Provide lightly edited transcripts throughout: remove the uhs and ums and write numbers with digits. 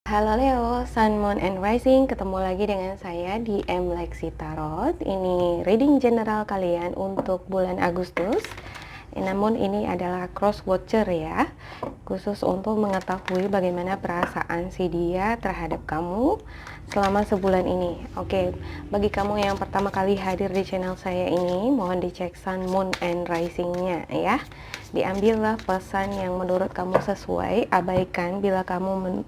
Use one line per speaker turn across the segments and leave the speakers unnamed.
Halo Leo, Sun, Moon, and Rising. Ketemu lagi dengan saya di M Lexi Tarot. Ini reading general kalian untuk bulan Agustus. Namun ini adalah cross watcher ya, khusus untuk mengetahui bagaimana perasaan si dia terhadap kamu selama sebulan ini. Oke, bagi kamu yang pertama kali hadir di channel saya ini, mohon dicek Sun, Moon, and Rising-nya ya. Diambillah pesan yang menurut kamu sesuai, abaikan bila kamu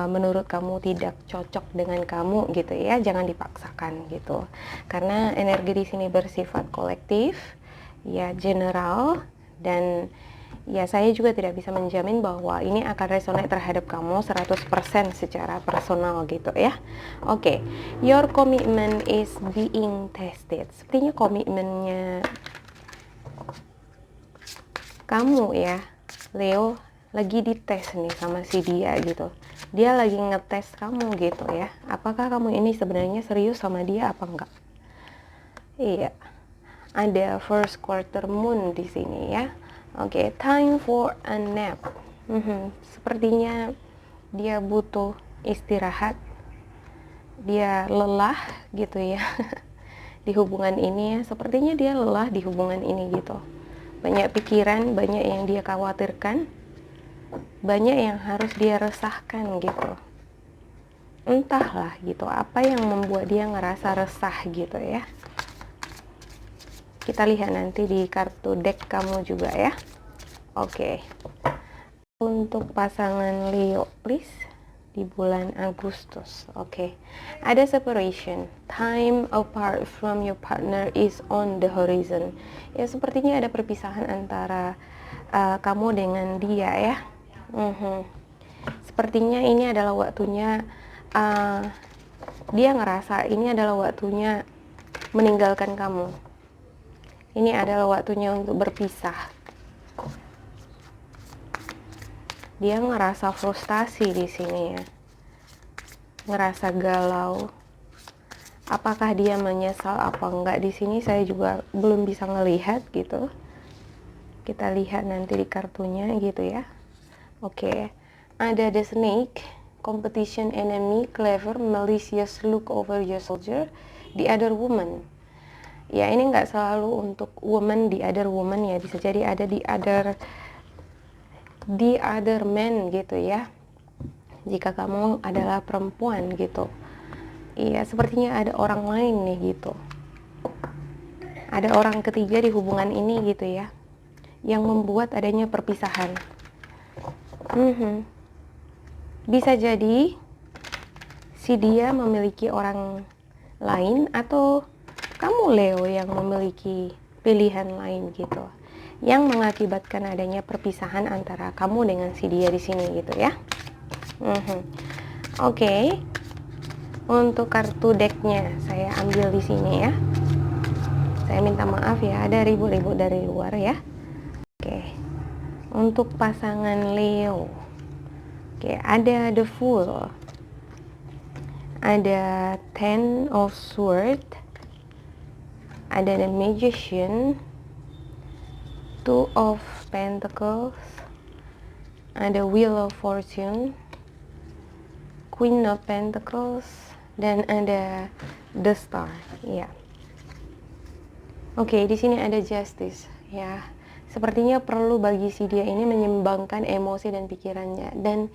menurut kamu tidak cocok dengan kamu gitu ya, jangan dipaksakan gitu. Karena energi di sini bersifat kolektif, ya general, dan ya saya juga tidak bisa menjamin bahwa ini akan resonate terhadap kamu 100% secara personal gitu ya. Oke, your commitment is being tested. Sepertinya komitmennya kamu ya, Leo, lagi dites nih sama si dia gitu. Dia lagi ngetes kamu gitu ya. Apakah kamu ini sebenarnya serius sama dia apa enggak? Iya. Ada first quarter moon di sini ya. Oke, time for a nap. Sepertinya dia butuh istirahat. Dia lelah gitu ya. Di hubungan ini ya, sepertinya dia lelah di hubungan ini gitu. Banyak pikiran, banyak yang dia khawatirkan, banyak yang harus dia resahkan gitu. Entahlah gitu, apa yang membuat dia ngerasa resah gitu ya. Kita lihat nanti di kartu deck kamu juga ya. Oke. Untuk pasangan Leo, please, di bulan Agustus. Oke. Ada separation. Time apart from your partner is on the horizon. Ya, sepertinya ada perpisahan antara kamu dengan dia ya. Sepertinya ini adalah waktunya dia ngerasa ini adalah waktunya meninggalkan kamu. Ini adalah waktunya untuk berpisah. Dia ngerasa frustasi di sini ya. Ngerasa galau. Apakah dia menyesal apa enggak di sini saya juga belum bisa ngelihat gitu. Kita lihat nanti di kartunya gitu ya. Oke. Ada the snake, competition, enemy, clever, malicious, look over your soldier, the other woman. Ya, ini nggak selalu untuk woman, the other woman ya, bisa jadi ada the other man gitu ya, jika kamu adalah perempuan gitu. Iya, sepertinya ada orang lain nih gitu, ada orang ketiga di hubungan ini gitu ya, yang membuat adanya perpisahan. Bisa jadi si dia memiliki orang lain atau kamu Leo yang memiliki pilihan lain gitu, yang mengakibatkan adanya perpisahan antara kamu dengan si dia di sini gitu ya. Oke. Untuk kartu decknya saya ambil di sini ya. Saya minta maaf ya, ada ribut-ribut dari luar ya. Oke. Untuk pasangan Leo. Oke, ada the Fool. Ada Ten of Swords. Ada the Magician, Two of Pentacles, ada Wheel of Fortune, Queen of Pentacles, dan ada the Star. Ya. Oke, di sini ada Justice. Ya, sepertinya perlu bagi si dia ini menyeimbangkan emosi dan pikirannya, dan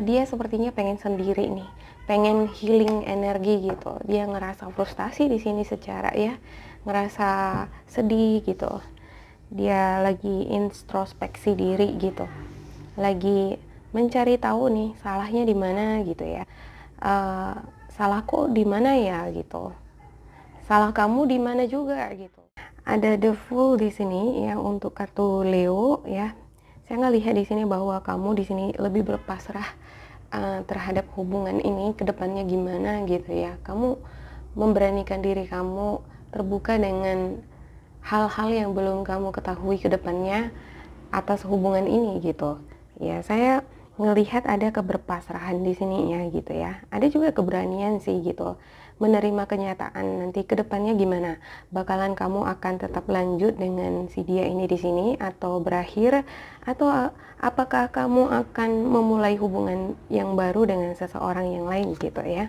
dia sepertinya pengen sendiri nih, pengen healing energi gitu. Dia ngerasa frustasi di sini secara ya, ngerasa sedih gitu. Dia lagi introspeksi diri gitu, lagi mencari tahu nih salahnya di mana gitu ya. Salahku di mana ya gitu, salah kamu di mana juga gitu. Ada the Fool di sini ya untuk kartu Leo ya. Saya nggak lihat di sini bahwa kamu di sini lebih berpasrah terhadap hubungan ini kedepannya gimana gitu ya. Kamu memberanikan diri kamu terbuka dengan hal-hal yang belum kamu ketahui kedepannya atas hubungan ini gitu. Ya, saya ngelihat ada keberpasrahan di sini ya gitu ya. Ada juga keberanian sih gitu. Menerima kenyataan nanti ke depannya gimana. Bakalan kamu akan tetap lanjut dengan si dia ini di sini atau berakhir, atau apakah kamu akan memulai hubungan yang baru dengan seseorang yang lain gitu ya.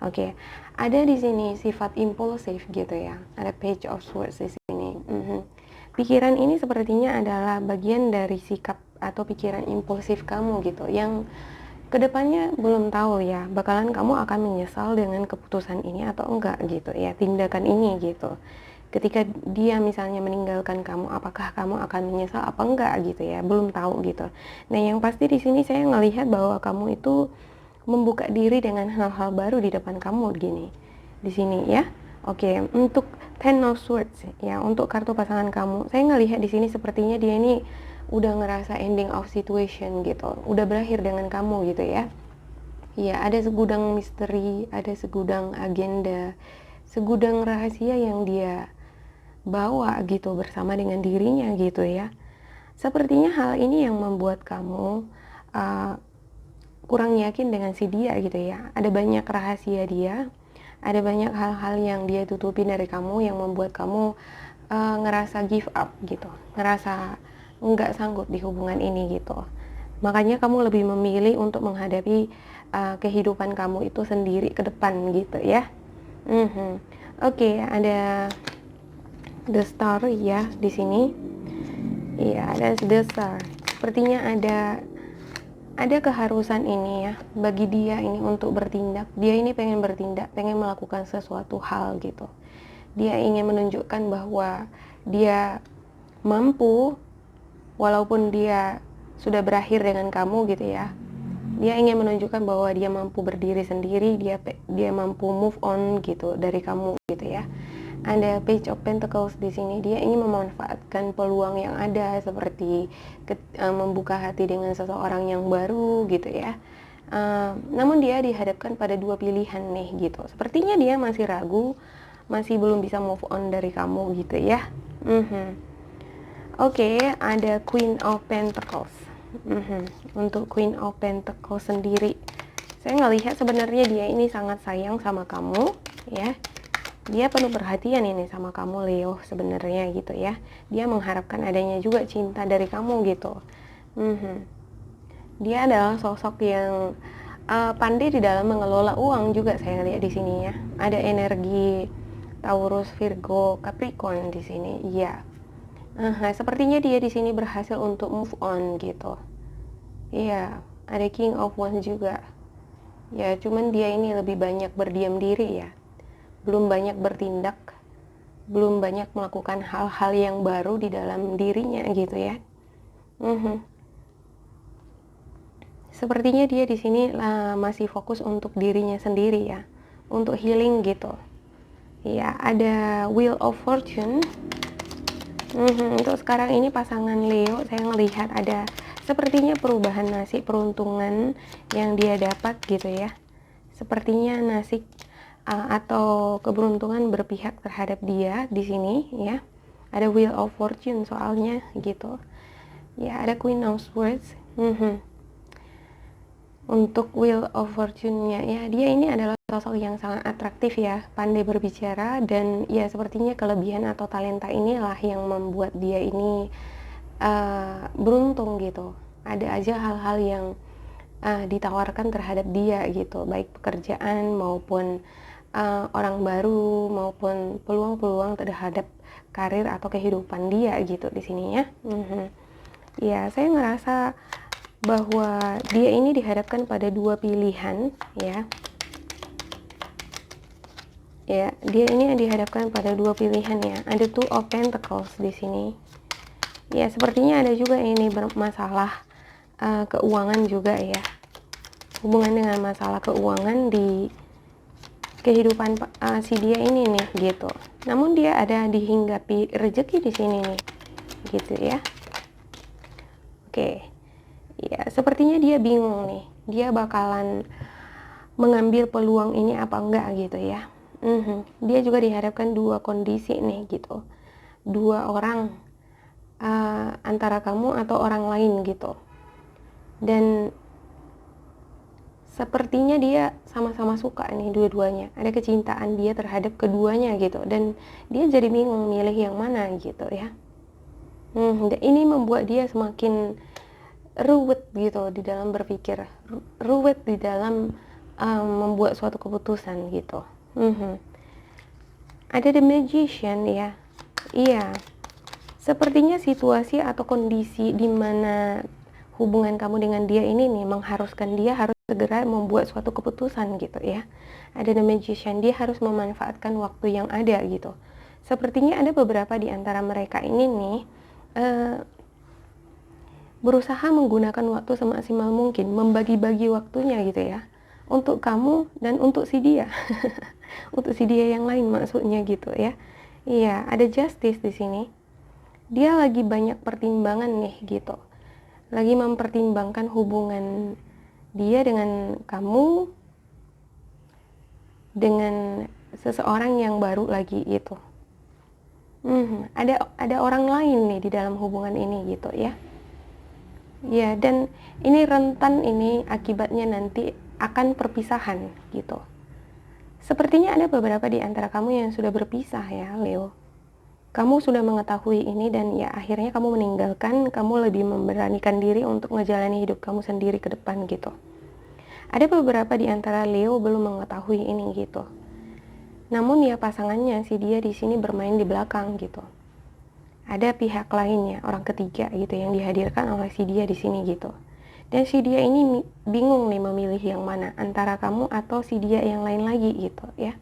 Oke. Ada di sini sifat impulsif gitu ya. Ada page of swords di sini. Pikiran ini sepertinya adalah bagian dari sikap atau pikiran impulsif kamu gitu, yang kedepannya belum tahu ya, bakalan kamu akan menyesal dengan keputusan ini atau enggak gitu ya, tindakan ini gitu. Ketika dia misalnya meninggalkan kamu, apakah kamu akan menyesal apa enggak gitu ya, belum tahu gitu. Nah yang pasti di sini saya ngelihat bahwa kamu itu membuka diri dengan hal-hal baru di depan kamu gini, di sini ya. Oke, untuk Ten of Swords ya, untuk kartu pasangan kamu, saya ngelihat di sini sepertinya dia ini udah ngerasa ending of situation gitu, udah berakhir dengan kamu gitu ya. Ya, ada segudang misteri, ada segudang agenda, segudang rahasia yang dia bawa gitu bersama dengan dirinya gitu ya. Sepertinya hal ini yang membuat kamu kurang yakin dengan si dia gitu ya. Ada banyak rahasia dia, ada banyak hal-hal yang dia tutupi dari kamu yang membuat kamu ngerasa give up gitu, ngerasa nggak sanggup di hubungan ini gitu. Makanya kamu lebih memilih untuk menghadapi kehidupan kamu itu sendiri ke depan gitu ya. Oke, ada the star ya di sini. Iya, ada the star. Sepertinya ada keharusan ini ya bagi dia ini untuk bertindak. Dia ini pengen bertindak, pengen melakukan sesuatu hal gitu. Dia ingin menunjukkan bahwa dia mampu, walaupun dia sudah berakhir dengan kamu gitu ya. Dia ingin menunjukkan bahwa dia mampu berdiri sendiri, dia mampu move on gitu dari kamu gitu ya. Ada Page of Pentacles di sini. Dia ingin memanfaatkan peluang yang ada, seperti membuka hati dengan seseorang yang baru gitu ya. Namun dia dihadapkan pada dua pilihan nih gitu. Sepertinya dia masih ragu, masih belum bisa move on dari kamu gitu ya. Oke, ada Queen of Pentacles. Untuk Queen of Pentacles sendiri, saya ngelihat sebenarnya dia ini sangat sayang sama kamu ya. Dia penuh perhatian ini sama kamu Leo sebenarnya gitu ya. Dia mengharapkan adanya juga cinta dari kamu gitu. Dia adalah sosok yang pandai di dalam mengelola uang juga, saya lihat di sini ya. Ada energi Taurus, Virgo, Capricorn di sini. Iya. Sepertinya dia di sini berhasil untuk move on gitu. Iya, ada King of Wands juga. Ya, cuman dia ini lebih banyak berdiam diri ya. Belum banyak bertindak, belum banyak melakukan hal-hal yang baru di dalam dirinya gitu ya. Sepertinya dia di sini masih fokus untuk dirinya sendiri ya, untuk healing gitu. Ya, ada Wheel of Fortune. Untuk sekarang ini pasangan Leo, saya melihat ada sepertinya perubahan nasib, peruntungan yang dia dapat gitu ya. Sepertinya nasib atau keberuntungan berpihak terhadap dia di sini ya. Ada Wheel of Fortune soalnya gitu. Ya, ada Queen of Swords. Untuk Wheel of Fortune-nya ya, dia ini adalah sosok yang sangat atraktif ya, pandai berbicara, dan ya sepertinya kelebihan atau talenta inilah yang membuat dia ini beruntung gitu. Ada aja hal-hal yang ditawarkan terhadap dia gitu, baik pekerjaan maupun orang baru, maupun peluang-peluang terhadap karir atau kehidupan dia gitu di sini ya. Ya, saya ngerasa bahwa dia ini dihadapkan pada dua pilihan ya. Ya, dia ini dihadapkan pada dua pilihan ya. Ada Two of Pentacles di sini. Ya, sepertinya ada juga ini bermasalah keuangan juga ya. Hubungan dengan masalah keuangan di kehidupan si dia ini nih gitu. Namun dia ada dihinggapi rezeki di sini nih. Gitu ya. Oke. Ya, sepertinya dia bingung nih. Dia bakalan mengambil peluang ini apa enggak gitu ya. Dia juga dihadapkan dua kondisi nih gitu. Dua orang, antara kamu atau orang lain gitu. Dan sepertinya dia sama-sama suka nih dua-duanya, ada kecintaan dia terhadap keduanya gitu, dan dia jadi bingung milih yang mana gitu ya. Dan ini membuat dia semakin ruwet gitu di dalam berpikir, ruwet di dalam membuat suatu keputusan gitu. Ada The Magician ya, iya. Sepertinya situasi atau kondisi di mana hubungan kamu dengan dia ini nih mengharuskan dia harus segera membuat suatu keputusan gitu ya. Ada The Magician, dia harus memanfaatkan waktu yang ada gitu. Sepertinya ada beberapa di antara mereka ini nih berusaha menggunakan waktu semaksimal mungkin, membagi-bagi waktunya gitu ya, untuk kamu dan untuk si dia. Untuk si dia yang lain maksudnya gitu ya. Iya, ada Justice di sini. Dia lagi banyak pertimbangan nih gitu, lagi mempertimbangkan hubungan dia dengan kamu, dengan seseorang yang baru lagi gitu. Ada orang lain nih di dalam hubungan ini gitu ya. Ya, dan ini rentan, ini akibatnya nanti akan perpisahan gitu. Sepertinya ada beberapa di antara kamu yang sudah berpisah ya, Leo. Kamu sudah mengetahui ini dan ya akhirnya kamu meninggalkan, kamu lebih memberanikan diri untuk menjalani hidup kamu sendiri ke depan gitu. Ada beberapa di antara Leo belum mengetahui ini gitu. Namun ya pasangannya si dia di sini bermain di belakang gitu. Ada pihak lainnya, orang ketiga gitu yang dihadirkan oleh si dia di sini gitu. Dan si dia ini bingung nih memilih yang mana, antara kamu atau si dia yang lain lagi gitu ya.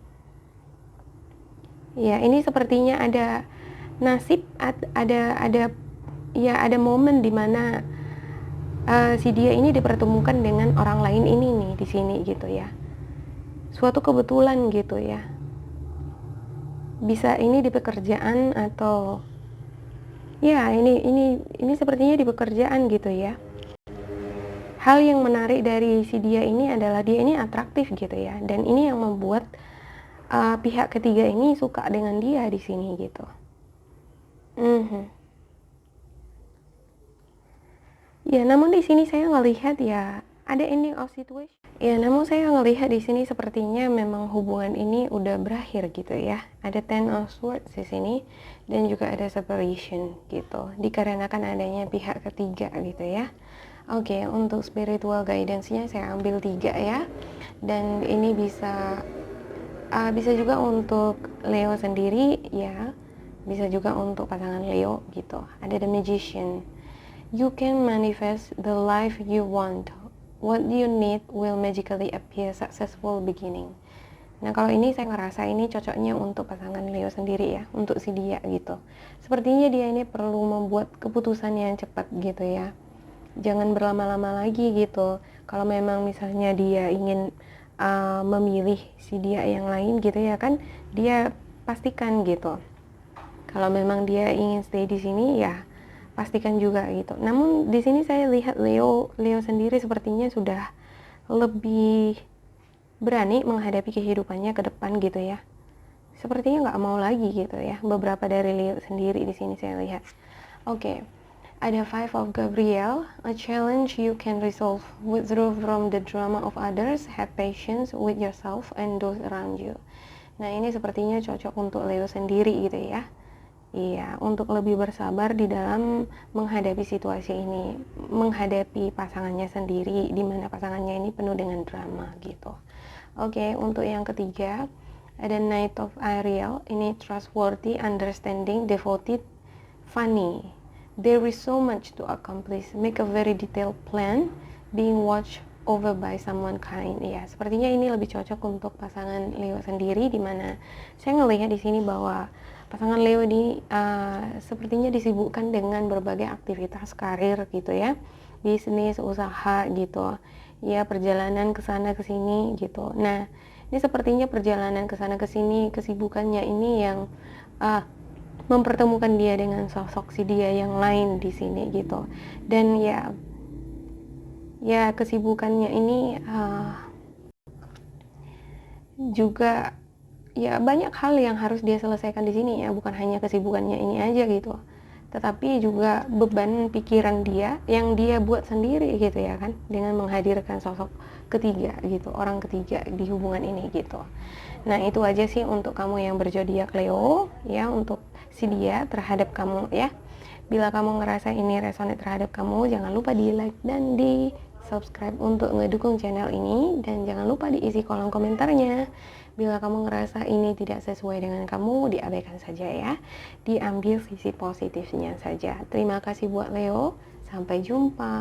Ya, ini sepertinya ada nasib, ada momen di mana si dia ini dipertemukan dengan orang lain ini nih di sini gitu ya. Suatu kebetulan gitu ya. Bisa ini di pekerjaan atau ya ini sepertinya di pekerjaan gitu ya. Hal yang menarik dari si dia ini adalah dia ini atraktif gitu ya, dan ini yang membuat pihak ketiga ini suka dengan dia di sini gitu. Ya, namun di sini saya ngelihat ya ada ending of situation. Ya, namun saya ngelihat di sini sepertinya memang hubungan ini udah berakhir gitu ya. Ada Ten of Swords di sini dan juga ada separation gitu. Dikarenakan adanya pihak ketiga gitu ya. Oke, untuk spiritual guidance-nya saya ambil 3 ya. Dan ini bisa juga untuk Leo sendiri ya. Bisa juga untuk pasangan Leo gitu. Ada The Magician. You can manifest the life you want. What you need will magically appear successful beginning. Nah, kalau ini saya ngerasa ini cocoknya untuk pasangan Leo sendiri ya, untuk si dia gitu. Sepertinya dia ini perlu membuat keputusan yang cepat gitu ya. Jangan berlama-lama lagi gitu. Kalau memang misalnya dia ingin memilih si dia yang lain gitu ya kan, dia pastikan gitu. Kalau memang dia ingin stay di sini ya pastikan juga gitu. Namun di sini saya lihat Leo sendiri sepertinya sudah lebih berani menghadapi kehidupannya ke depan gitu ya. Sepertinya nggak mau lagi gitu ya. Beberapa dari Leo sendiri di sini saya lihat. Oke. Ada Five of Gabriel, a challenge you can resolve. Withdraw from the drama of others, have patience with yourself and those around you. Nah, ini sepertinya cocok untuk Leo sendiri gitu ya. Iya, untuk lebih bersabar di dalam menghadapi situasi ini, menghadapi pasangannya sendiri, di mana pasangannya ini penuh dengan drama gitu. Oke, untuk yang ketiga, ada Knight of Ariel, ini trustworthy, understanding, devoted, funny. There is so much to accomplish. Make a very detailed plan, being watched over by someone kind. Ya, sepertinya ini lebih cocok untuk pasangan Leo sendiri, di mana saya ngelihat di sini bahwa pasangan Leo ini sepertinya disibukkan dengan berbagai aktivitas karir gitu ya, bisnis, usaha gitu ya, perjalanan ke sana ke sini gitu. Nah, ini sepertinya perjalanan ke sana ke sini, kesibukannya ini yang mempertemukan dia dengan sosok si dia yang lain di sini gitu. Dan ya kesibukannya ini juga ya banyak hal yang harus dia selesaikan di sini ya, bukan hanya kesibukannya ini aja gitu. tetapi juga beban pikiran dia yang dia buat sendiri gitu ya kan, dengan menghadirkan sosok ketiga gitu, orang ketiga di hubungan ini gitu. Nah itu aja sih untuk kamu yang berzodiak Leo ya, untuk si dia terhadap kamu ya. Bila kamu ngerasa ini resonate terhadap kamu, jangan lupa di like dan di subscribe untuk ngedukung channel ini, dan jangan lupa diisi kolom komentarnya. Bila kamu ngerasa ini tidak sesuai dengan kamu, diabaikan saja ya, diambil sisi positifnya saja. Terima kasih buat Leo, sampai jumpa.